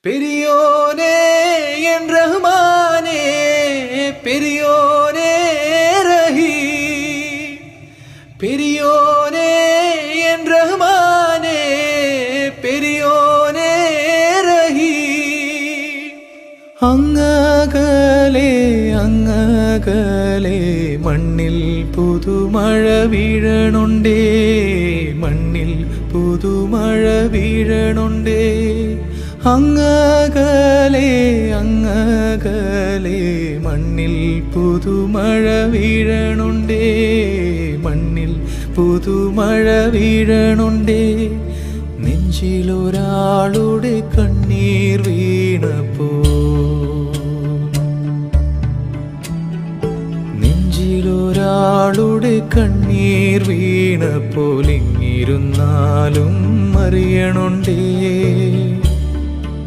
பெரியோனே என் ரஹ்மானே, பெரியோனே ரஹீம், பெரியோனே என் ரஹ்மானே, பெரியோனே ரஹீம். അങ്ങകലെ അങ്ങകലെ മണ്ണിൽ പുതുമഴ വീഴണുണ്ടേ, മണ്ണിൽ പുതുമഴ വീഴണുണ്ടേ. അങ്ങകലെ അങ്ങകലെ മണ്ണിൽ പുതുമഴ വീഴണുണ്ടേ, മണ്ണിൽ പുതുമഴ വീഴണുണ്ടേ. നെഞ്ചിലൊരാളുടെ കണ്ണീർ വീണപ്പോ, നെഞ്ചിലൊരാളുടെ കണ്ണീർ വീണപ്പോൾ ഇങ്ങിരുന്നാലും അറിയണുണ്ടേ.